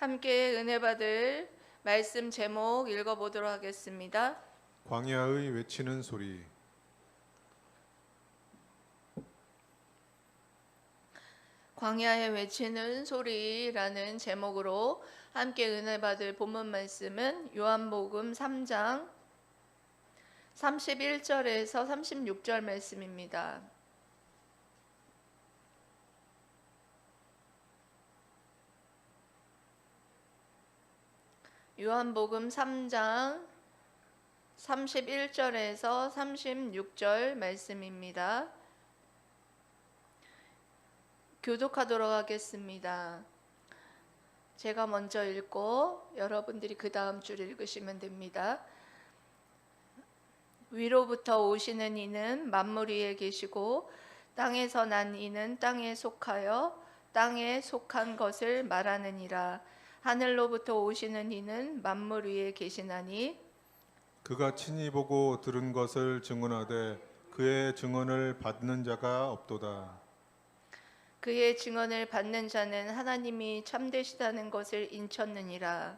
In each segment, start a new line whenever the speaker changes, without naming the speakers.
함께 은혜 받을 말씀 제목 읽어보도록 하겠습니다.
광야의 외치는 소리.
광야에 외치는 소리라는 제목으로 함께 은혜 받을 본문 말씀은 요한복음 3장 31절에서 36절 말씀입니다. 요한복음 3장 31절에서 36절 말씀입니다. 교독하도록 하겠습니다. 제가 먼저 읽고 여러분들이 그 다음 줄 읽으시면 됩니다. 위로부터 오시는 이는 만물 위에 계시고 땅에서 난 이는 땅에 속하여 땅에 속한 것을 말하느니라. 하늘로부터 오시는 이는 만물 위에 계시나니
그가 친히 보고 들은 것을 증언하되 그의 증언을 받는 자가 없도다.
그의 증언을 받는 자는 하나님이 참되시다는 것을 인쳤느니라.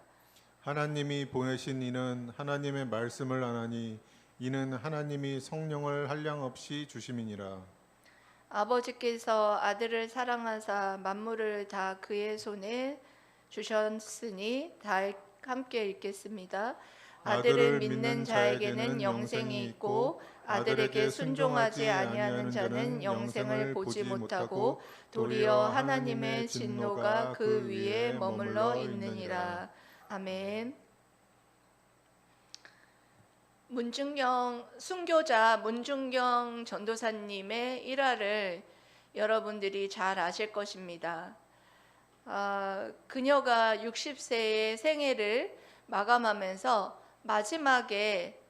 하나님이 보내신 이는 하나님의 말씀을 안 하니 이는 하나님이 성령을 한량없이 주심이니라.
아버지께서 아들을 사랑하사 만물을 다 그의 손에 주셨으니 다 함께 읽겠습니다. 아들을 믿는 자에게는 영생이 있고 아들에게 순종하지 아니하는 자는 영생을 보지 못하고 도리어 하나님의 진노가 그 위에 머물러 있느니라. 아멘. 순교자 문중경 전도사님의 일화를 여러분들이 잘 아실 것입니다. 그녀가 60세의 생애를 마감하면서 마지막에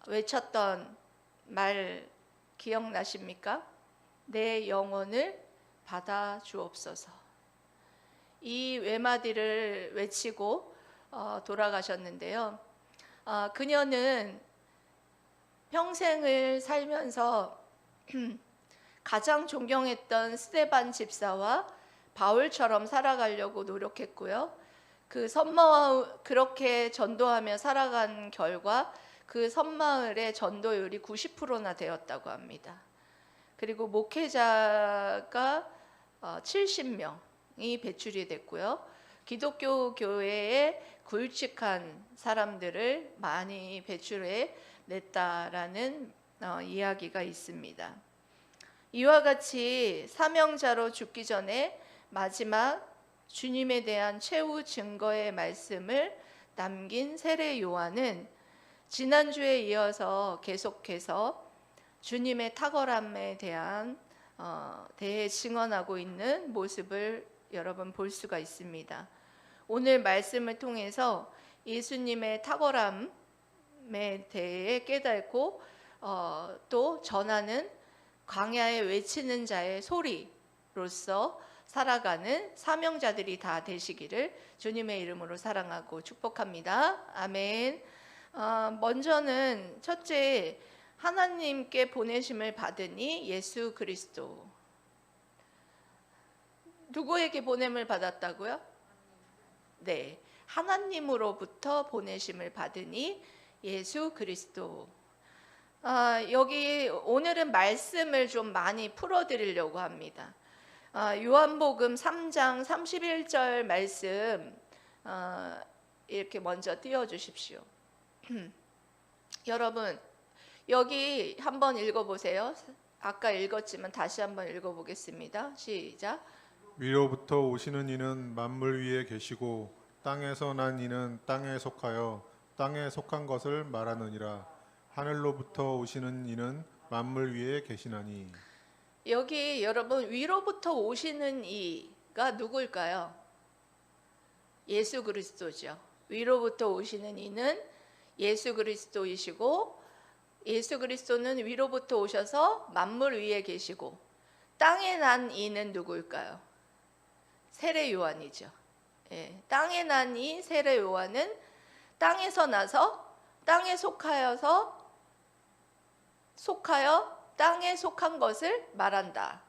외쳤던 말 기억나십니까? 내 영혼을 받아 주옵소서. 이 외마디를 외치고 돌아가셨는데요. 그녀는 평생을 살면서 가장 존경했던 스데반 집사와 바울처럼 살아가려고 노력했고요. 그 섬마을 그렇게 전도하며 살아간 결과 그 섬마을의 전도율이 90%나 되었다고 합니다. 그리고 목회자가 70명이 배출이 됐고요. 기독교 교회에 굵직한 사람들을 많이 배출해 냈다라는 이야기가 있습니다. 이와 같이 사명자로 죽기 전에 마지막 주님에 대한 최후 증거의 말씀을 남긴 세례 요한은 지난주에 이어서 계속해서 주님의 탁월함에 대해 증언하고 있는 모습을 여러분 볼 수가 있습니다. 오늘 말씀을 통해서 예수님의 탁월함에 대해 깨닫고 또 전하는 광야에 외치는 자의 소리로서 살아가는 사명자들이 다 되시기를 주님의 이름으로 사랑하고 축복합니다. 아멘. 먼저는 첫째, 하나님께 보내심을 받으니 예수 그리스도. 누구에게 보냄을 받았다고요? 네, 하나님으로부터 보내심을 받으니 예수 그리스도. 여기 오늘은 말씀을 좀 많이 풀어드리려고 합니다. 요한복음 3장 31절 말씀 이렇게 먼저 띄워주십시오. 여러분 여기 한번 읽어보세요. 아까 읽었지만 다시 한번 읽어보겠습니다. 시작.
위로부터 오시는 이는 만물 위에 계시고 땅에서 난 이는 땅에 속하여 땅에 속한 것을 말하느니라. 하늘로부터 오시는 이는 만물 위에 계시나니.
여기 여러분 위로부터 오시는 이가 누굴까요? 예수 그리스도죠. 위로부터 오시는 이는 예수 그리스도이시고 예수 그리스도는 위로부터 오셔서 만물 위에 계시고 땅에 난 이는 누구일까요? 세례 요한이죠. 예, 땅에 난 이 세례 요한은 땅에서 나서 땅에 속하여 땅에 속한 것을 말한다.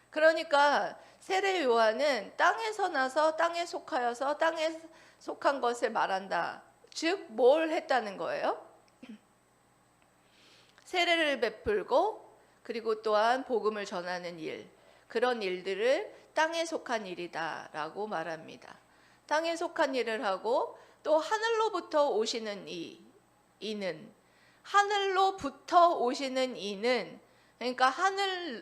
그러니까 세례 요한은 땅에서 나서 땅에 속하여서 땅에 속한 것을 말한다. 즉 뭘 했다는 거예요? 세례를 베풀고 그리고 또한 복음을 전하는 일, 그런 일들을 땅에 속한 일이다라고 말합니다. 땅에 속한 일을 하고 또 하늘로부터 오시는 이는, 하늘로부터 오시는 이는, 그러니까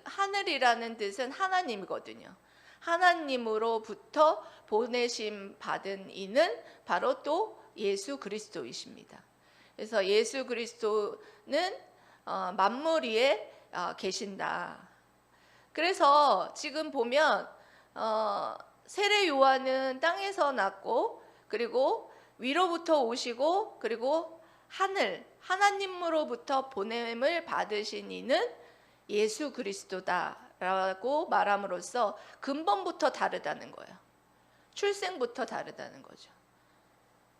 하늘이라는 뜻은 하나님이거든요. 하나님으로부터 보내심 받은 이는 바로 또 예수 그리스도이십니다. 그래서 예수 그리스도는 만물 위에 계신다. 그래서 지금 보면 세례 요한은 땅에서 났고 그리고 위로부터 오시고 그리고 하나님으로부터 보냄을 받으신 이는 예수 그리스도다라고 말함으로써 근본부터 다르다는 거예요. 출생부터 다르다는 거죠.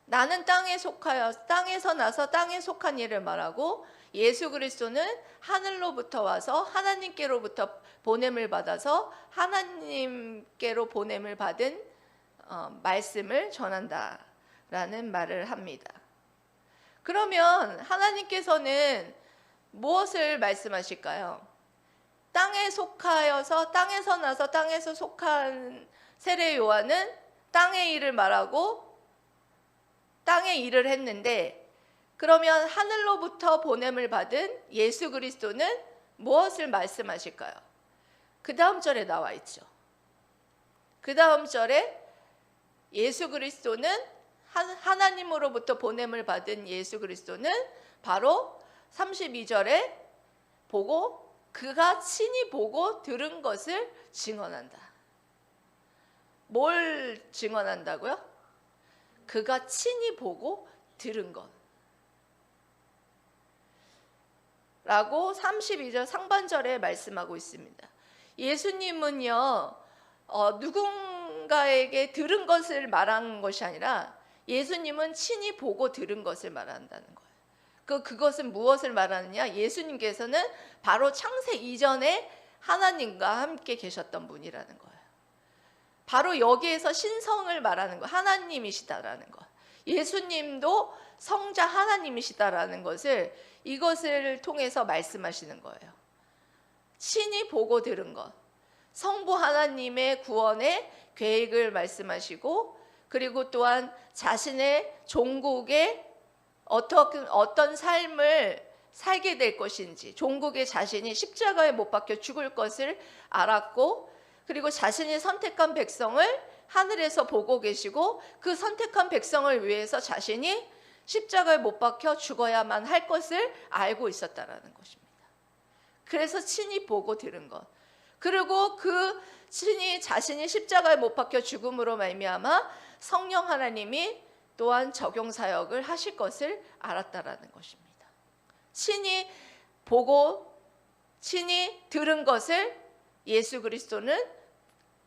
나는 땅에 속하여 땅에서 나서 땅에 속한 일을 말하고 예수 그리스도는 하늘로부터 와서 하나님께로부터 보냄을 받아서 하나님께로 보냄을 받은 말씀을 전한다라는 말을 합니다. 그러면 하나님께서는 무엇을 말씀하실까요? 땅에 속하여서 땅에서 나서 땅에서 속한 세례 요한은 땅의 일을 말하고 땅의 일을 했는데, 그러면 하늘로부터 보냄을 받은 예수 그리스도는 무엇을 말씀하실까요? 그 다음 절에 나와 있죠. 그 다음 절에 예수 그리스도는 하나님으로부터 보냄을 받은 예수 그리스도는 바로 32절에 보고 그가 친히 보고 들은 것을 증언한다. 뭘 증언한다고요? 그가 친히 보고 들은 것 라고 32절 상반절에 말씀하고 있습니다. 예수님은요 누군가에게 들은 것을 말한 것이 아니라 예수님은 친히 보고 들은 것을 말한다는 거예요. 그것은 무엇을 말하느냐? 예수님께서는 바로 창세 이전에 하나님과 함께 계셨던 분이라는 거예요. 바로 여기에서 신성을 말하는 거, 하나님이시다라는 것. 예수님도 성자 하나님이시다라는 것을 이것을 통해서 말씀하시는 거예요. 친히 보고 들은 것, 성부 하나님의 구원의 계획을 말씀하시고 그리고 또한 자신의 종국의 어떤 삶을 살게 될 것인지, 종국의 자신이 십자가에 못 박혀 죽을 것을 알았고 그리고 자신이 선택한 백성을 하늘에서 보고 계시고 그 선택한 백성을 위해서 자신이 십자가에 못 박혀 죽어야만 할 것을 알고 있었다라는 것입니다. 그래서 친히 보고 들은 것, 그리고 그 친히 자신이 십자가에 못 박혀 죽음으로 말미암아 성령 하나님이 또한 적용 사역을 하실 것을 알았다라는 것입니다. 친히 보고 친히 들은 것을 예수 그리스도는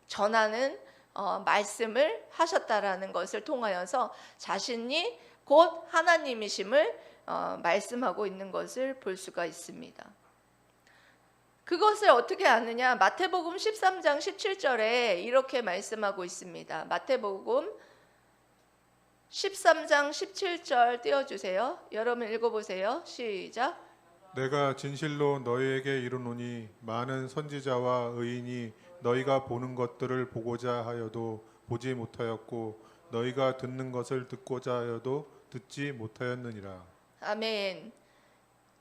전하는 말씀을 하셨다라는 것을 통하여서 자신이 곧 하나님이심을 말씀하고 있는 것을 볼 수가 있습니다. 그것을 어떻게 아느냐? 마태복음 13장 17절에 이렇게 말씀하고 있습니다. 마태복음 13장 17절 띄워주세요. 여러분 읽어보세요. 시작.
내가 진실로 너희에게 이르노니 많은 선지자와 의인이 너희가 보는 것들을 보고자 하여도 보지 못하였고 너희가 듣는 것을 듣고자 하여도 듣지 못하였느니라.
아멘.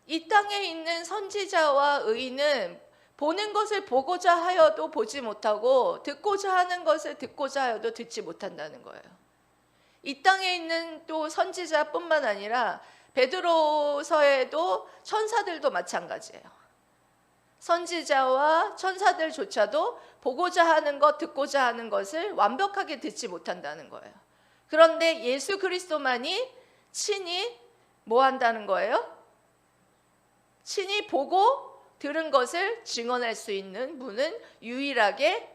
이 땅에 있는 선지자와 의인은 보는 것을 보고자 하여도 보지 못하고 듣고자 하는 것을 듣고자 하여도 듣지 못한다는 거예요. 이 땅에 있는 또 선지자뿐만 아니라 베드로서에도 천사들도 마찬가지예요. 선지자와 천사들조차도 보고자 하는 것, 듣고자 하는 것을 완벽하게 듣지 못한다는 거예요. 그런데 예수 그리스도만이 친히 뭐 한다는 거예요? 친히 보고 들은 것을 증언할 수 있는 분은 유일하게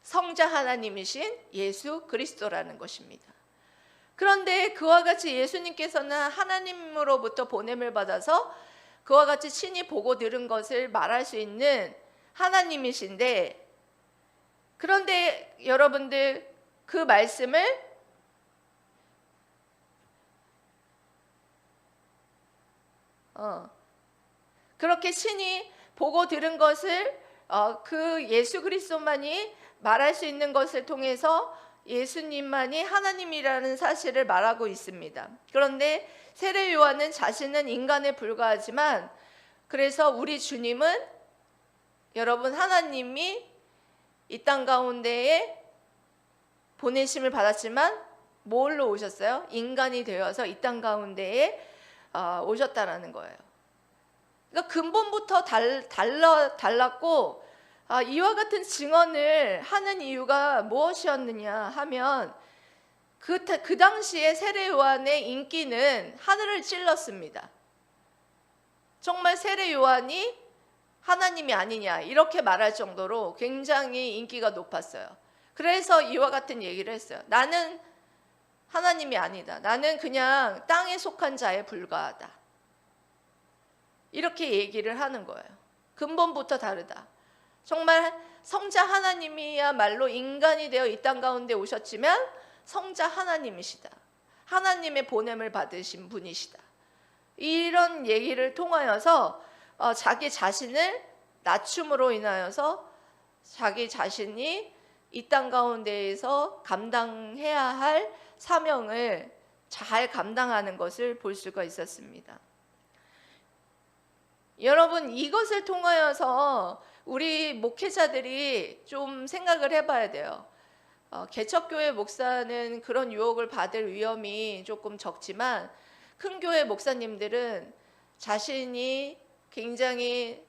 성자 하나님이신 예수 그리스도라는 것입니다. 그런데 그와 같이 예수님께서는 하나님으로부터 보냄을 받아서 그와 같이 친히 보고 들은 것을 말할 수 있는 하나님이신데 그런데 여러분들 그 말씀을 그렇게 친히 보고 들은 것을 그 예수 그리스도만이 말할 수 있는 것을 통해서 예수님만이 하나님이라는 사실을 말하고 있습니다. 그런데 세례 요한은 자신은 인간에 불과하지만, 그래서 우리 주님은 여러분 하나님이 이 땅 가운데에 보내심을 받았지만 뭘로 오셨어요? 인간이 되어서 이 땅 가운데에 오셨다라는 거예요. 그러니까 근본부터 달랐고, 이와 같은 증언을 하는 이유가 무엇이었느냐 하면 그 당시에 세례 요한의 인기는 하늘을 찔렀습니다. 정말 세례 요한이 하나님이 아니냐 이렇게 말할 정도로 굉장히 인기가 높았어요. 그래서 이와 같은 얘기를 했어요. 나는 하나님이 아니다. 나는 그냥 땅에 속한 자에 불과하다. 이렇게 얘기를 하는 거예요. 근본부터 다르다. 정말 성자 하나님이야말로 인간이 되어 이 땅 가운데 오셨지만 성자 하나님이시다. 하나님의 보냄을 받으신 분이시다. 이런 얘기를 통하여서 자기 자신을 낮춤으로 인하여서 자기 자신이 이 땅 가운데에서 감당해야 할 사명을 잘 감당하는 것을 볼 수가 있었습니다. 여러분, 이것을 통하여서 우리 목회자들이 좀 생각을 해봐야 돼요. 개척교회 목사는 그런 유혹을 받을 위험이 조금 적지만 큰 교회 목사님들은 자신이 굉장히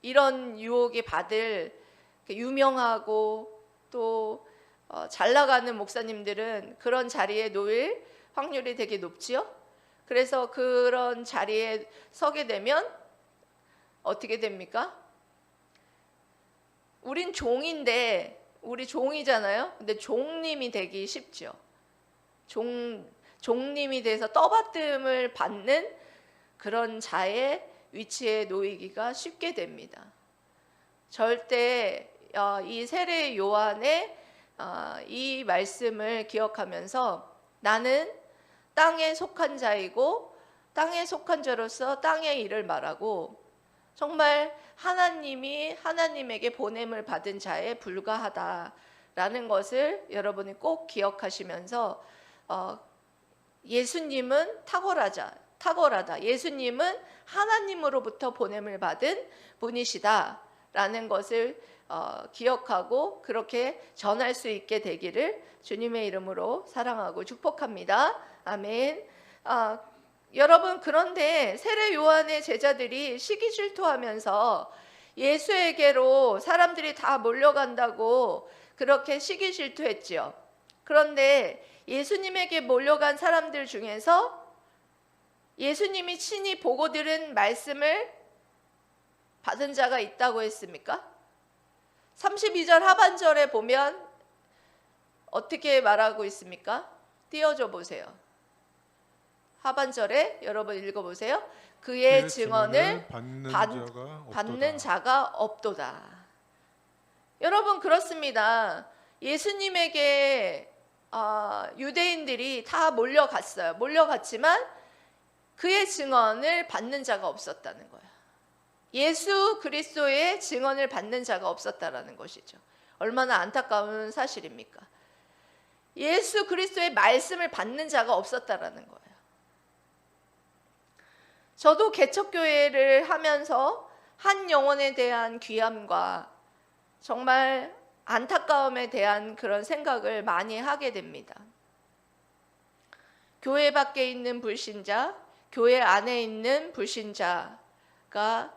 이런 유혹에 받을 유명하고 또 잘 나가는 목사님들은 그런 자리에 놓일 확률이 되게 높지요. 그래서 그런 자리에 서게 되면 어떻게 됩니까? 우린 종인데, 우리 종이잖아요. 근데 종님이 되기 쉽죠. 종님이 돼서 떠받듦을 받는 그런 자의 위치에 놓이기가 쉽게 됩니다. 절대 이 세례 요한의 이 말씀을 기억하면서 나는 땅에 속한 자이고 땅에 속한 자로서 땅의 일을 말하고 정말 하나님이 하나님에게 보냄을 받은 자에 불과하다라는 것을 여러분이 꼭 기억하시면서 예수님은 탁월하다. 예수님은 하나님으로부터 보냄을 받은 분이시다라는 것을 기억하고 그렇게 전할 수 있게 되기를 주님의 이름으로 사랑하고 축복합니다. 아멘. 여러분, 그런데 세례 요한의 제자들이 시기 질투하면서 예수에게로 사람들이 다 몰려간다고 그렇게 시기 질투했지요. 그런데 예수님에게 몰려간 사람들 중에서 예수님이 친히 보고 들은 말씀을 받은 자가 있다고 했습니까? 32절 하반절에 보면 어떻게 말하고 있습니까? 띄워줘 보세요. 하반절에 여러분 읽어보세요. 그의 증언을 받는 자가 없도다. 여러분, 그렇습니다. 예수님에게 유대인들이 다 몰려갔어요. 몰려갔지만 그의 증언을 받는 자가 없었다는 거예요. 예수 그리스도의 증언을 받는 자가 없었다라는 것이죠. 얼마나 안타까운 사실입니까? 예수 그리스도의 말씀을 받는 자가 없었다라는 거예요. 저도 개척교회를 하면서 한 영혼에 대한 귀함과 정말 안타까움에 대한 그런 생각을 많이 하게 됩니다. 교회 밖에 있는 불신자, 교회 안에 있는 불신자가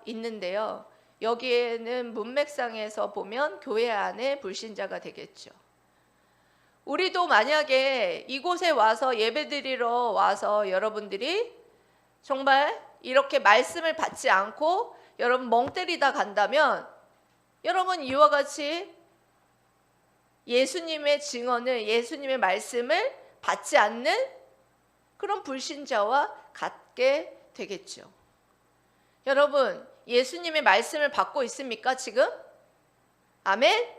있는데요. 여기에는 문맥상에서 보면 교회 안에 불신자가 되겠죠. 우리도 만약에 이곳에 와서 예배드리러 와서 여러분들이 정말 이렇게 말씀을 받지 않고 여러분 멍 때리다 간다면 여러분 이와 같이 예수님의 증언을, 예수님의 말씀을 받지 않는 그런 불신자와 같게 되겠죠. 여러분, 예수님의 말씀을 받고 있습니까, 지금? 아멘?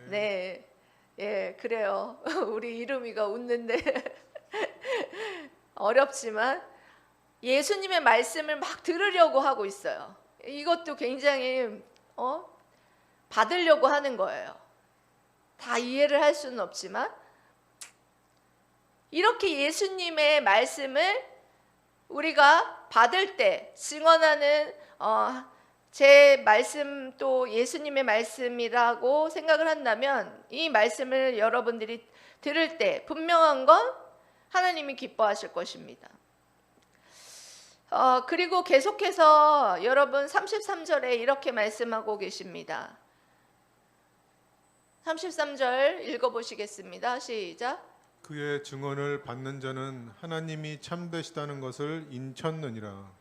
네, 예, 그래요. 우리 이름이가 웃는데 어렵지만 예수님의 말씀을 막 들으려고 하고 있어요. 이것도 굉장히 받으려고 하는 거예요. 다 이해를 할 수는 없지만 이렇게 예수님의 말씀을 우리가 받을 때 증언하는 제 말씀도 예수님의 말씀이라고 생각을 한다면 이 말씀을 여러분들이 들을 때 분명한 건 하나님이 기뻐하실 것입니다. 그리고 계속해서 여러분 33절에 이렇게 말씀하고 계십니다. 33절 읽어보시겠습니다. 시작.
그의 증언을 받는 자는 하나님이 참되시다는 것을 인쳤느니라.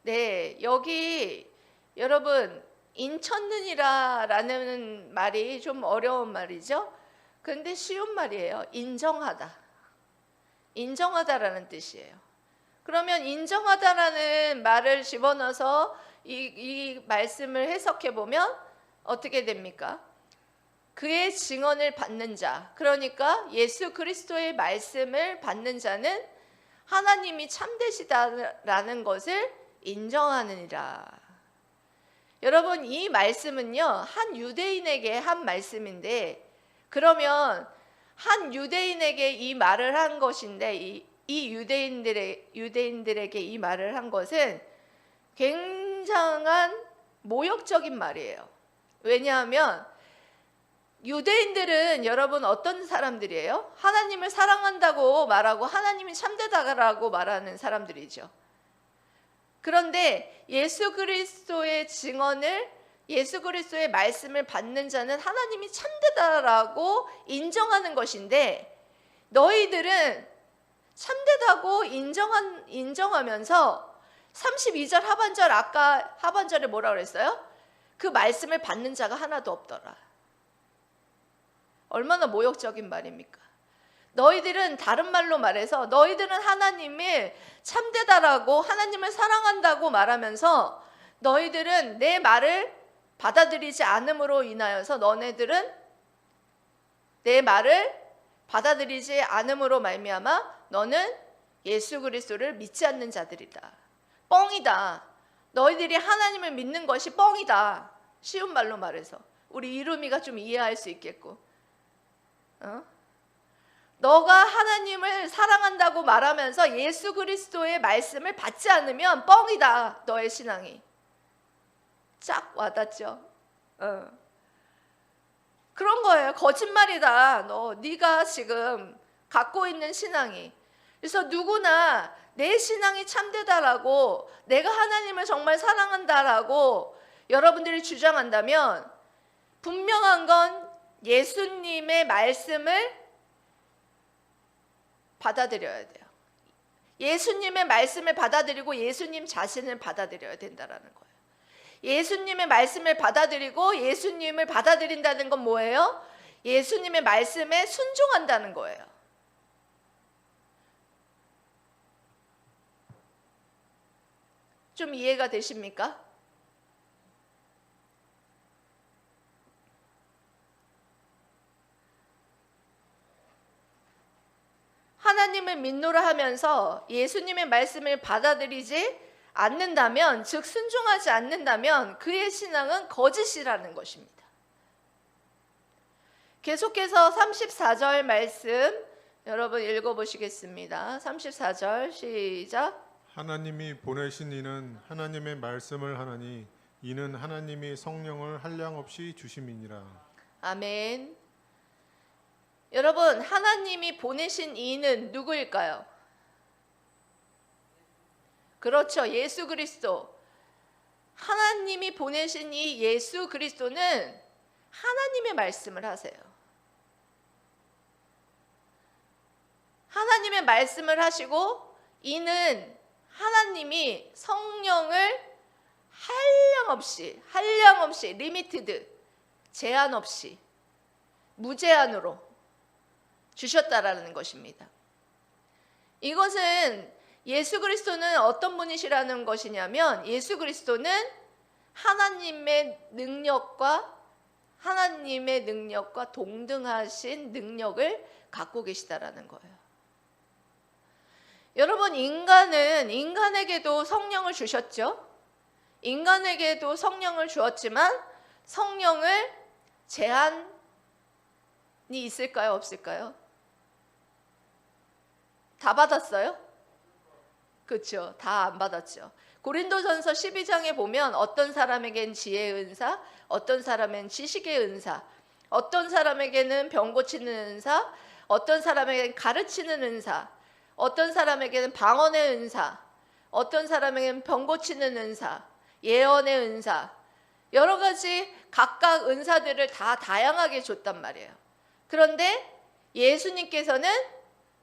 네, 여기 여러분 인쳤느니라라는 말이 좀 어려운 말이죠. 근데 쉬운 말이에요. 인정하다. 인정하다라는 뜻이에요. 그러면 인정하다라는 말을 집어넣어서 이 말씀을 해석해 보면 어떻게 됩니까? 그의 증언을 받는 자, 그러니까 예수 그리스도의 말씀을 받는 자는 하나님이 참되시다라는 것을 인정하느니라. 여러분, 이 말씀은요, 한 유대인에게 한 말씀인데, 그러면 한 유대인에게 이 말을 한 것인데, 이 유대인들에게 이 말을 한 것은 굉장한 모욕적인 말이에요. 왜냐하면 유대인들은 여러분 어떤 사람들이에요? 하나님을 사랑한다고 말하고 하나님이 참되다라고 말하는 사람들이죠. 그런데 예수 그리스도의 증언을, 예수 그리스도의 말씀을 받는 자는 하나님이 참되다라고 인정하는 것인데, 너희들은 참되다고 인정하면서 32절 하반절, 아까 하반절에 뭐라 그랬어요? 그 말씀을 받는 자가 하나도 없더라. 얼마나 모욕적인 말입니까? 너희들은, 다른 말로 말해서 너희들은 하나님이 참되다라고 하나님을 사랑한다고 말하면서 너희들은 내 말을 받아들이지 않음으로 인하여서 너네들은 내 말을 받아들이지 않음으로 말미암아 너는 예수 그리스도를 믿지 않는 자들이다. 뻥이다. 너희들이 하나님을 믿는 것이 뻥이다. 쉬운 말로 말해서 우리 이루미가 좀 이해할 수 있겠고, 너가 하나님을 사랑한다고 말하면서 예수 그리스도의 말씀을 받지 않으면 뻥이다. 너의 신앙이. 쫙 와닿죠? 그런 거예요. 거짓말이다. 네가 지금 갖고 있는 신앙이. 그래서 누구나 내 신앙이 참되다라고, 내가 하나님을 정말 사랑한다라고 여러분들이 주장한다면 분명한 건 예수님의 말씀을 받아들여야 돼요. 예수님의 말씀을 받아들이고 예수님 자신을 받아들여야 된다라는 거예요. 예수님의 말씀을 받아들이고 예수님을 받아들인다는 건 뭐예요? 예수님의 말씀에 순종한다는 거예요. 좀 이해가 되십니까? 하나님을 믿노라 하면서 예수님의 말씀을 받아들이지 않는다면, 즉 순종하지 않는다면 그의 신앙은 거짓이라는 것입니다. 계속해서 34절 말씀 여러분 읽어보시겠습니다. 34절 시작.
하나님이 보내신 이는 하나님의 말씀을 하나니 이는 하나님이 성령을 한량없이 주심이니라.
아멘. 여러분, 하나님이 보내신 이는 누구일까요? 그렇죠. 예수 그리스도. 하나님이 보내신 이 예수 그리스도는 하나님의 말씀을 하세요. 하나님의 말씀을 하시고, 이는 하나님이 성령을 한량 없이 리미티드, 제한 없이 무제한으로 주셨다라는 것입니다. 이것은 예수 그리스도는 어떤 분이시라는 것이냐면, 예수 그리스도는 하나님의 능력과 하나님의 능력과 동등하신 능력을 갖고 계시다라는 거예요. 여러분, 인간에게도 성령을 주셨죠? 인간에게도 성령을 주었지만 성령을 제한이 있을까요? 없을까요? 다 받았어요? 그렇죠. 다 안 받았죠. 고린도전서 12장에 보면 어떤 사람에겐 지혜의 은사, 어떤 사람엔 지식의 은사, 어떤 사람에게는 병 고치는 은사, 어떤 사람에게는 가르치는 은사, 어떤 사람에게는 방언의 은사, 어떤 사람에게는 병 고치는 은사, 예언의 은사, 여러 가지 각각 은사들을 다 다양하게 줬단 말이에요. 그런데 예수님께서는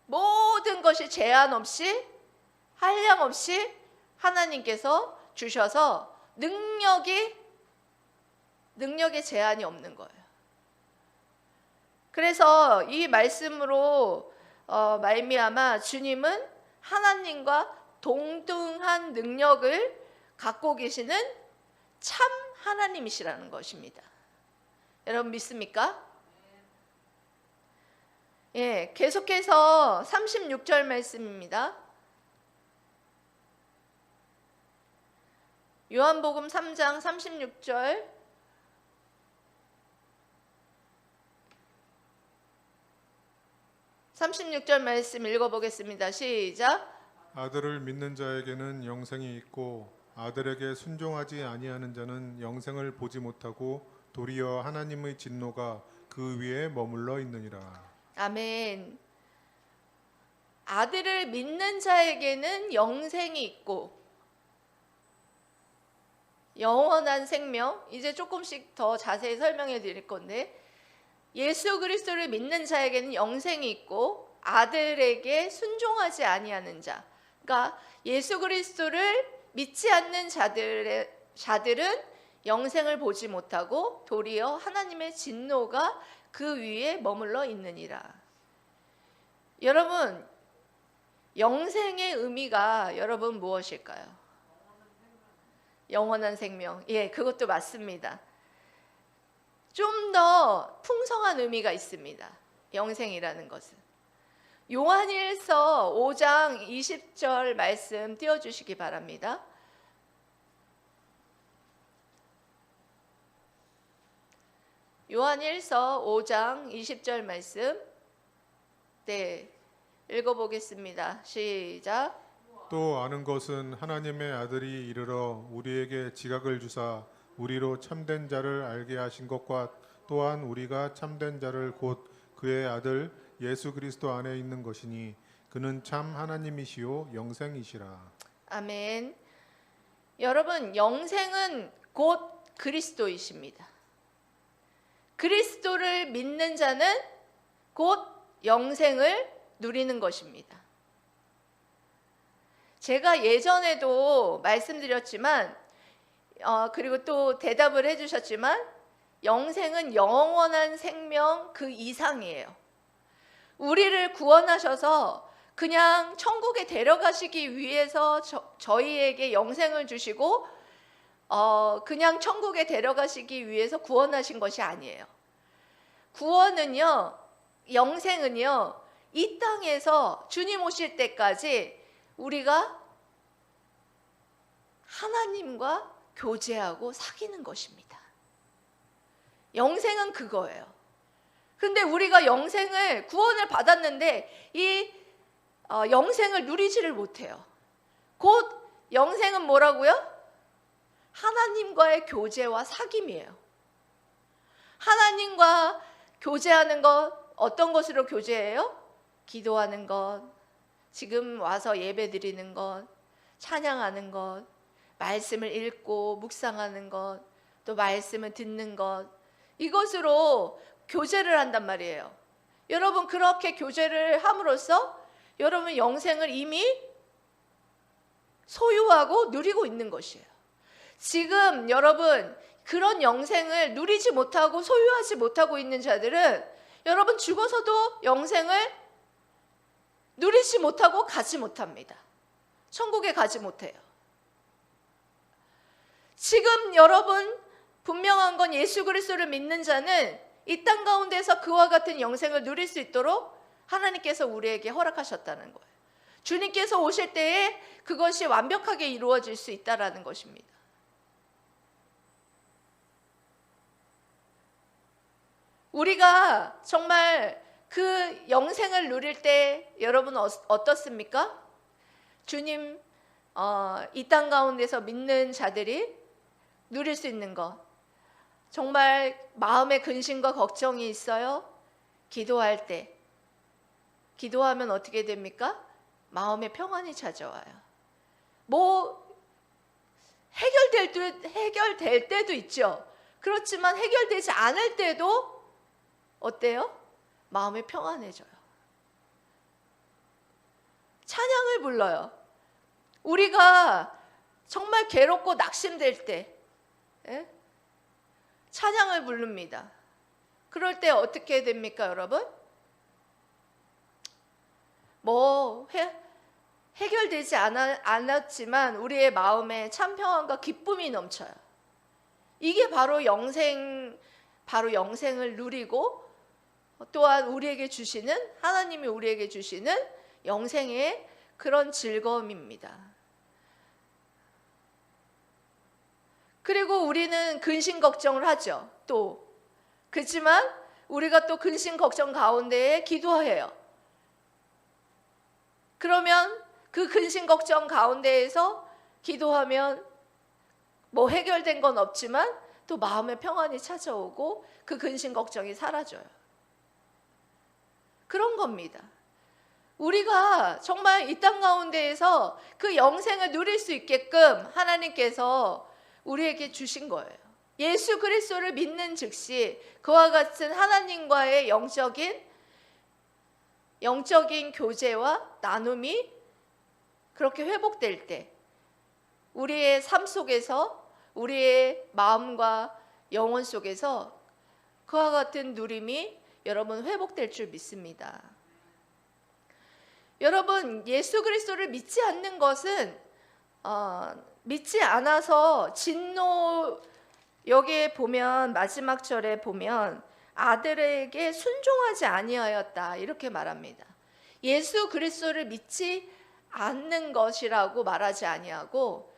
모든 것이 제한 없이, 한량 없이 하나님께서 주셔서 능력에 제한이 없는 거예요. 그래서 이 말씀으로 말미암아 주님은 하나님과 동등한 능력을 갖고 계시는 참 하나님이시라는 것입니다. 여러분 믿습니까? 예, 계속해서 36절 말씀입니다. 요한복음 3장 36절. 말씀 읽어보겠습니다. 시작.
아들을 믿는 자에게는 영생이 있고 아들에게 순종하지 아니하는 자는 영생을 보지 못하고 도리어 하나님의 진노가 그 위에 머물러 있느니라.
아멘. 아들을 믿는 자에게는 영생이 있고 영원한 생명, 이제 조금씩 더 자세히 설명해 드릴 건데, 예수 그리스도를 믿는 자에게는 영생이 있고 아들에게 순종하지 아니하는 자, 그러니까 예수 그리스도를 믿지 않는 자들은 영생을 보지 못하고 도리어 하나님의 진노가 그 위에 머물러 있느니라. 여러분, 영생의 의미가 여러분 무엇일까요? 영원한 생명. 예, 그것도 맞습니다. 좀 더 풍성한 의미가 있습니다. 영생이라는 것은. 요한일서 5장 20절 말씀 띄워주시기 바랍니다. 요한일서 5장 20절 말씀. 네, 읽어보겠습니다. 시작.
또 아는 것은 하나님의 아들이 이르러 우리에게 지각을 주사 우리로 참된 자를 알게 하신 것과 또한 우리가 참된 자를 곧 그의 아들 예수 그리스도 안에 있는 것이니 그는 참 하나님이시요 영생이시라.
아멘. 여러분, 영생은 곧 그리스도이십니다. 그리스도를 믿는 자는 곧 영생을 누리는 것입니다. 제가 예전에도 말씀드렸지만 그리고 또 대답을 해주셨지만 영생은 영원한 생명 그 이상이에요. 우리를 구원하셔서 그냥 천국에 데려가시기 위해서 저희에게 영생을 주시고 그냥 천국에 데려가시기 위해서 구원하신 것이 아니에요. 구원은요, 영생은요, 이 땅에서 주님 오실 때까지 우리가 하나님과 교제하고 사귀는 것입니다. 영생은 그거예요. 근데 우리가 영생을, 구원을 받았는데 이 영생을 누리지를 못해요. 곧 영생은 뭐라고요? 하나님과의 교제와 사귐이에요. 하나님과 교제하는 것, 어떤 것으로 교제해요? 기도하는 것, 지금 와서 예배 드리는 것, 찬양하는 것, 말씀을 읽고 묵상하는 것, 또 말씀을 듣는 것, 이것으로 교제를 한단 말이에요. 여러분, 그렇게 교제를 함으로써 여러분 영생을 이미 소유하고 누리고 있는 것이에요. 지금 여러분 그런 영생을 누리지 못하고 소유하지 못하고 있는 자들은 여러분 죽어서도 영생을 누리지 못하고 가지 못합니다. 천국에 가지 못해요. 지금 여러분 분명한 건 예수 그리스도를 믿는 자는 이 땅 가운데서 그와 같은 영생을 누릴 수 있도록 하나님께서 우리에게 허락하셨다는 거예요. 주님께서 오실 때에 그것이 완벽하게 이루어질 수 있다라는 것입니다. 우리가 정말 그 영생을 누릴 때 여러분 어떻습니까? 주님 이 땅 가운데서 믿는 자들이 누릴 수 있는 것, 정말 마음에 근심과 걱정이 있어요? 기도할 때, 기도하면 어떻게 됩니까? 마음에 평안이 찾아와요. 뭐 해결될 때도 있죠. 그렇지만 해결되지 않을 때도 어때요? 마음이 평안해져요. 찬양을 불러요. 우리가 정말 괴롭고 낙심될 때 찬양을 부릅니다. 그럴 때 어떻게 됩니까, 여러분? 뭐 해결되지 않았지만 우리의 마음에 참 평안과 기쁨이 넘쳐요. 이게 바로 영생을 누리고 또한 우리에게 주시는, 하나님이 우리에게 주시는 영생의 그런 즐거움입니다. 그리고 우리는 근심 걱정을 하죠. 또 그렇지만 우리가 또 근심 걱정 가운데에 기도해요. 그러면 그 근심 걱정 가운데에서 기도하면 뭐 해결된 건 없지만 또 마음의 평안이 찾아오고 그 근심 걱정이 사라져요. 그런 겁니다. 우리가 정말 이 땅 가운데에서 그 영생을 누릴 수 있게끔 하나님께서 우리에게 주신 거예요. 예수 그리스도를 믿는 즉시 그와 같은 하나님과의 영적인 교제와 나눔이 그렇게 회복될 때 우리의 삶 속에서, 우리의 마음과 영혼 속에서 그와 같은 누림이 여러분 회복될 줄 믿습니다. 여러분, 예수 그리스도를 믿지 않는 것은 믿지 않아서 진노, 여기에 보면 마지막 절에 보면 아들에게 순종하지 아니하였다 이렇게 말합니다. 예수 그리스도를 믿지 않는 것이라고 말하지 아니하고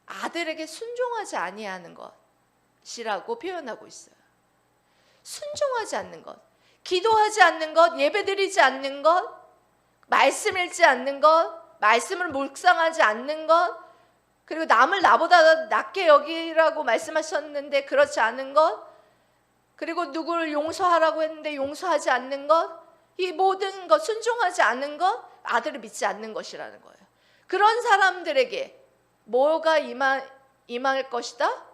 아들에게 순종하지 아니하는 것이라고 표현하고 있어요. 순종하지 않는 것, 기도하지 않는 것, 예배드리지 않는 것, 말씀 읽지 않는 것, 말씀을 묵상하지 않는 것, 그리고 남을 나보다 낮게 여기라고 말씀하셨는데 그렇지 않은 것, 그리고 누구를 용서하라고 했는데 용서하지 않는 것, 이 모든 것, 순종하지 않는 것, 아들을 믿지 않는 것이라는 거예요. 그런 사람들에게 뭐가 임할 것이다?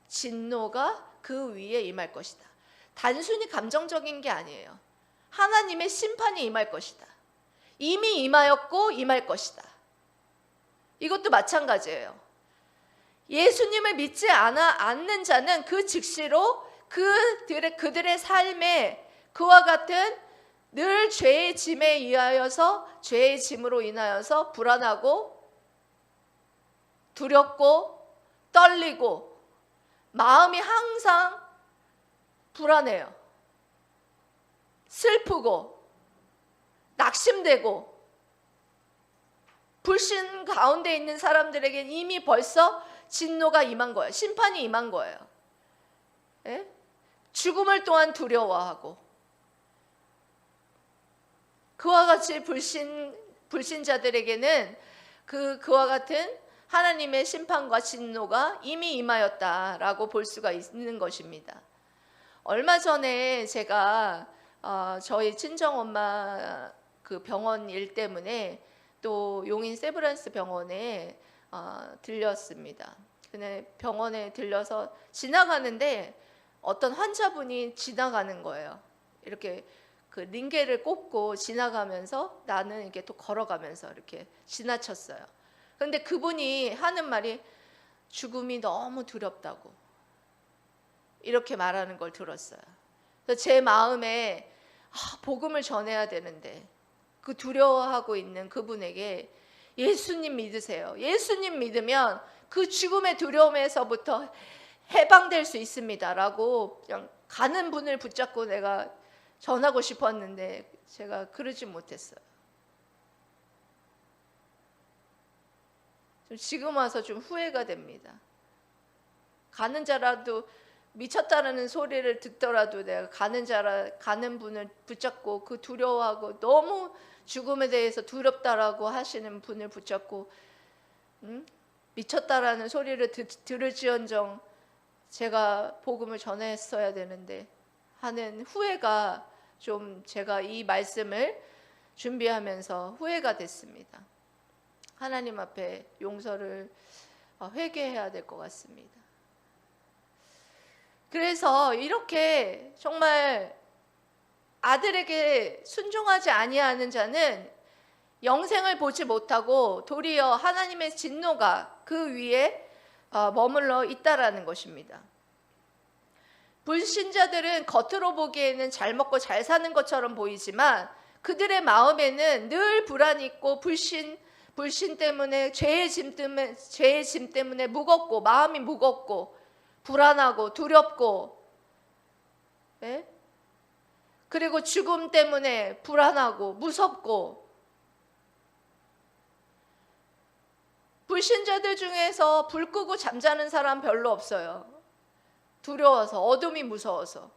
진노가 그 위에 임할 것이다. 단순히 감정적인 게 아니에요. 하나님의 심판이 임할 것이다. 이미 임하였고 임할 것이다. 이것도 마찬가지예요. 예수님을 믿지 않는 자는 그 즉시로 그들의 삶에 그와 같은 늘 죄의 짐에 의하여서, 죄의 짐으로 인하여서 불안하고 두렵고 떨리고 마음이 항상 불안해요. 슬프고 낙심되고 불신 가운데 있는 사람들에게는 이미 벌써 진노가 임한 거예요. 심판이 임한 거예요. 예? 죽음을 또한 두려워하고 그와 같이 불신자들에게는 그와 같은 하나님의 심판과 진노가 이미 임하였다라고 볼 수가 있는 것입니다. 얼마 전에 제가 저희 친정엄마 그 병원 일 때문에 또 용인 세브란스 병원에 들렸습니다. 근데 병원에 들려서 지나가는데 어떤 환자분이 지나가는 거예요. 이렇게 그 링게를 꽂고 지나가면서 나는 이렇게 또 걸어가면서 이렇게 지나쳤어요. 그런데 그분이 하는 말이 죽음이 너무 두렵다고 이렇게 말하는 걸 들었어요. 그래서 제 마음에 복음을 전해야 되는데 그 두려워하고 있는 그분에게 예수님 믿으세요. 예수님 믿으면 그 죽음의 두려움에서부터 해방될 수 있습니다라고 그냥 가는 분을 붙잡고 내가 전하고 싶었는데 제가 그러지 못했어요. 지금 와서 좀 후회가 됩니다. 가는 자라도 미쳤다라는 소리를 듣더라도 내가 가는 분을 붙잡고 그 두려워하고 너무 죽음에 대해서 두렵다라고 하시는 분을 붙잡고 미쳤다라는 소리를 들을지언정 제가 복음을 전했어야 되는데 하는 후회가 좀 제가 이 말씀을 준비하면서 후회가 됐습니다. 하나님 앞에 용서를 회개해야 될 것 같습니다. 그래서 이렇게 정말 아들에게 순종하지 아니하는 자는 영생을 보지 못하고 도리어 하나님의 진노가 그 위에 머물러 있다라는 것입니다. 불신자들은 겉으로 보기에는 잘 먹고 잘 사는 것처럼 보이지만 그들의 마음에는 늘 불안이 있고 불신 때문에 죄의 짐 때문에 무겁고 마음이 무겁고 불안하고 두렵고, 네? 그리고 죽음 때문에 불안하고 무섭고, 불신자들 중에서 불 끄고 잠자는 사람 별로 없어요. 두려워서, 어둠이 무서워서.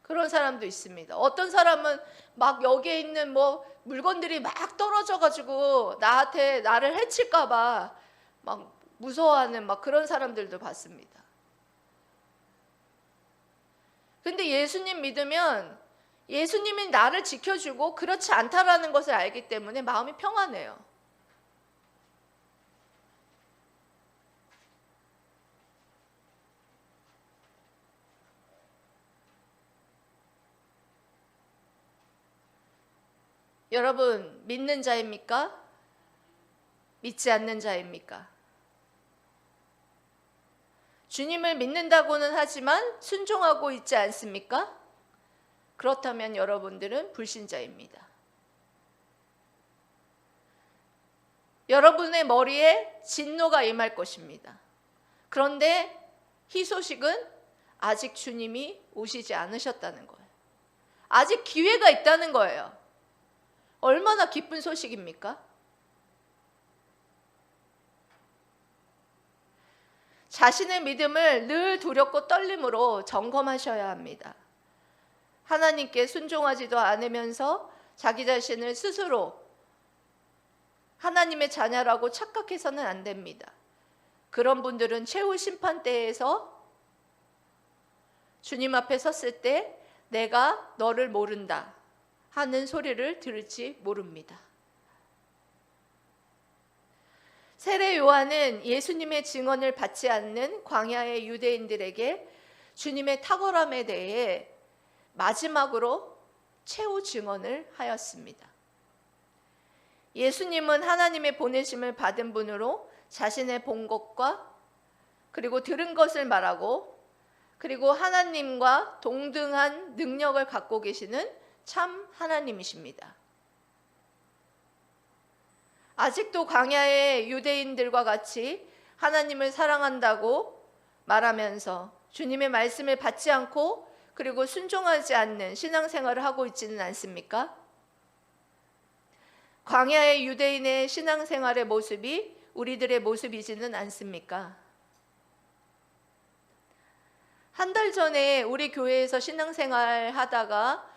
그런 사람도 있습니다. 어떤 사람은 막 여기에 있는 뭐 물건들이 막 떨어져 가지고 나를 해칠까 봐 막 무서워하는 막 그런 사람들도 봤습니다. 근데 예수님 믿으면 예수님이 나를 지켜주고 그렇지 않다라는 것을 알기 때문에 마음이 평안해요. 여러분, 믿는 자입니까? 믿지 않는 자입니까? 주님을 믿는다고는 하지만 순종하고 있지 않습니까? 그렇다면 여러분들은 불신자입니다. 여러분의 머리에 진노가 임할 것입니다. 그런데 희소식은 아직 주님이 오시지 않으셨다는 거예요. 아직 기회가 있다는 거예요. 얼마나 기쁜 소식입니까? 자신의 믿음을 늘 두렵고 떨림으로 점검하셔야 합니다. 하나님께 순종하지도 않으면서 자기 자신을 스스로 하나님의 자녀라고 착각해서는 안 됩니다. 그런 분들은 최후 심판대에서 주님 앞에 섰을 때 내가 너를 모른다 하는 소리를 들을지 모릅니다. 세례 요한은 예수님의 증언을 받지 않는 광야의 유대인들에게 주님의 탁월함에 대해 마지막으로 최후 증언을 하였습니다. 예수님은 하나님의 보내심을 받은 분으로 자신의 본 것과 그리고 들은 것을 말하고 그리고 하나님과 동등한 능력을 갖고 계시는 참 하나님이십니다. 아직도 광야의 유대인들과 같이 하나님을 사랑한다고 말하면서 주님의 말씀을 받지 않고 그리고 순종하지 않는 신앙생활을 하고 있지는 않습니까? 광야의 유대인의 신앙생활의 모습이 우리들의 모습이지는 않습니까? 한 달 전에 우리 교회에서 신앙생활 하다가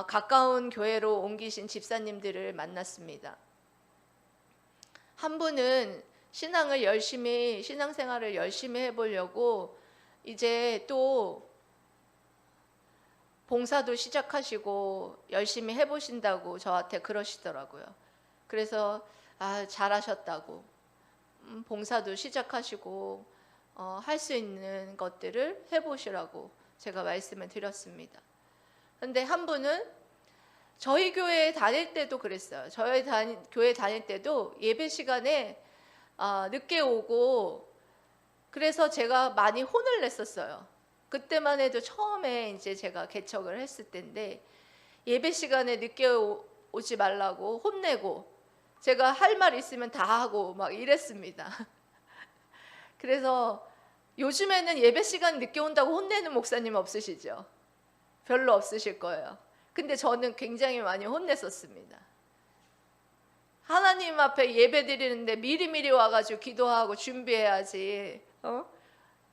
가까운 교회로 옮기신 집사님들을 만났습니다. 한 분은 신앙생활을 열심히 해보려고 이제 또 봉사도 시작하시고 열심히 해보신다고 저한테 그러시더라고요. 그래서 잘하셨다고 봉사도 시작하시고 할 수 있는 것들을 해보시라고 제가 말씀을 드렸습니다. 근데 한 분은 저희 교회 다닐 때도 그랬어요. 저희 교회 다닐 때도 예배 시간에 늦게 오고 그래서 제가 많이 혼을 냈었어요. 그때만 해도 처음에 이제 제가 개척을 했을 때인데 예배 시간에 늦게 오지 말라고 혼내고 제가 할 말 있으면 다 하고 막 이랬습니다. 그래서 요즘에는 예배 시간 늦게 온다고 혼내는 목사님 없으시죠? 별로 없으실 거예요. 근데 저는 굉장히 많이 혼냈었습니다. 하나님 앞에 예배 드리는데 미리미리 와가지고 기도하고 준비해야지.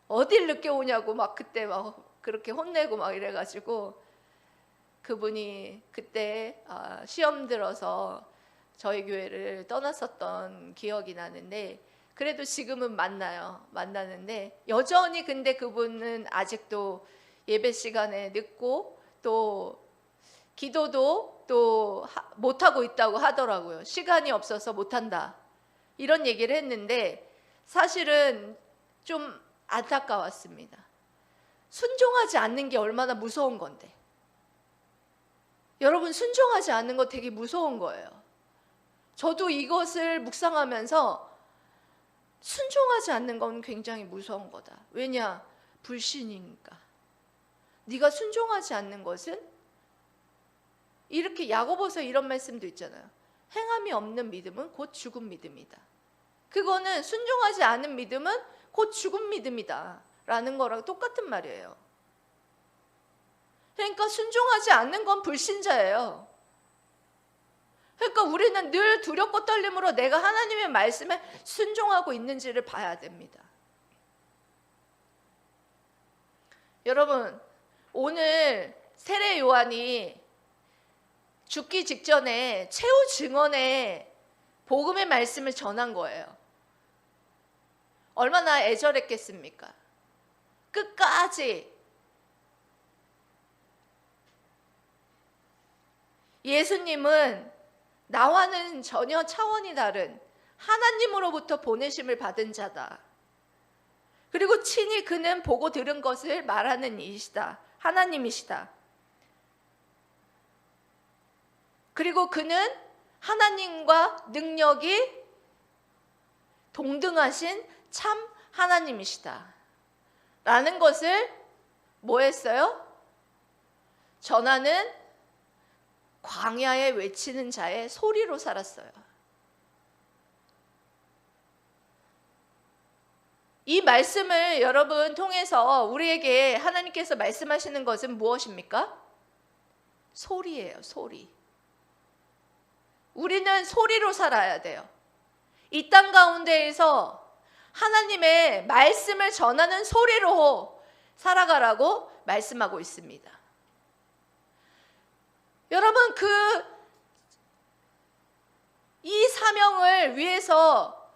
어딜 늦게 오냐고 막 그때 막 그렇게 혼내고 막 이래가지고 그분이 그때 시험 들어서 저희 교회를 떠났었던 기억이 나는데, 그래도 지금은 만나는데 여전히 근데 그분은 아직도 예배 시간에 늦고 또 기도도 또 못하고 있다고 하더라고요. 시간이 없어서 못한다 이런 얘기를 했는데, 사실은 좀 안타까웠습니다. 순종하지 않는 게 얼마나 무서운 건데. 여러분, 순종하지 않는 거 되게 무서운 거예요. 저도 이것을 묵상하면서 순종하지 않는 건 굉장히 무서운 거다. 왜냐? 불신이니까. 네가 순종하지 않는 것은, 이렇게 야고보서 이런 말씀도 있잖아요. 행함이 없는 믿음은 곧 죽은 믿음이다. 그거는 순종하지 않은 믿음은 곧 죽은 믿음이다 라는 거랑 똑같은 말이에요. 그러니까 순종하지 않는 건 불신자예요. 그러니까 우리는 늘 두렵고 떨림으로 내가 하나님의 말씀에 순종하고 있는지를 봐야 됩니다. 여러분, 오늘 세례 요한이 죽기 직전에 최후 증언의 복음의 말씀을 전한 거예요. 얼마나 애절했겠습니까? 끝까지 예수님은 나와는 전혀 차원이 다른 하나님으로부터 보내심을 받은 자다. 그리고 친히 그는 보고 들은 것을 말하는 이시다. 하나님이시다. 그리고 그는 하나님과 능력이 동등하신 참 하나님이시다 라는 것을 뭐 했어요? 전하는 광야에 외치는 자의 소리로 살았어요. 이 말씀을 여러분 통해서 우리에게 하나님께서 말씀하시는 것은 무엇입니까? 소리예요, 소리. 우리는 소리로 살아야 돼요. 이 땅 가운데에서 하나님의 말씀을 전하는 소리로 살아가라고 말씀하고 있습니다. 여러분, 이 사명을 위해서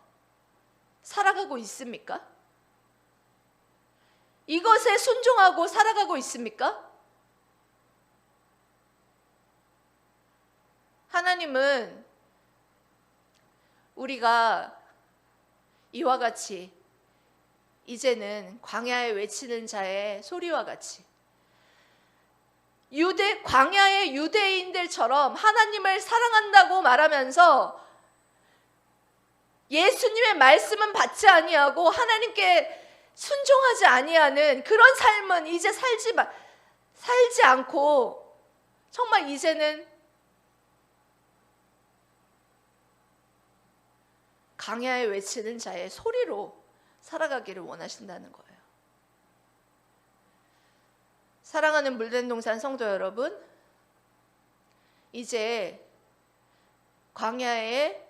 살아가고 있습니까? 이것에 순종하고 살아가고 있습니까? 하나님은 우리가 이와 같이 이제는 광야에 외치는 자의 소리와 같이 광야의 유대인들처럼 하나님을 사랑한다고 말하면서 예수님의 말씀은 받지 아니하고 하나님께 순종하지 아니하는 그런 삶은 이제 살지 않고 정말 이제는 광야에 외치는 자의 소리로 살아가기를 원하신다는 거예요. 사랑하는 물된동산 성도 여러분, 이제 광야의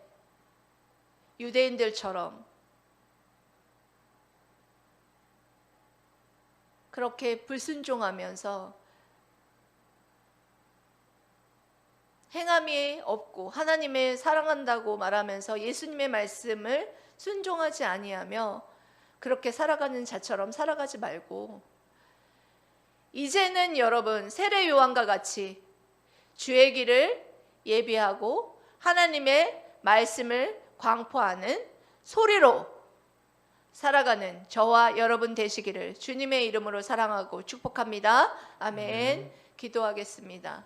유대인들처럼 그렇게 불순종하면서 행함이 없고 하나님을 사랑한다고 말하면서 예수님의 말씀을 순종하지 아니하며 그렇게 살아가는 자처럼 살아가지 말고, 이제는 여러분 세례 요한과 같이 주의 길을 예비하고 하나님의 말씀을 광포하는 소리로 살아가는 저와 여러분 되시기를 주님의 이름으로 사랑하고 축복합니다. 아멘. 기도하겠습니다.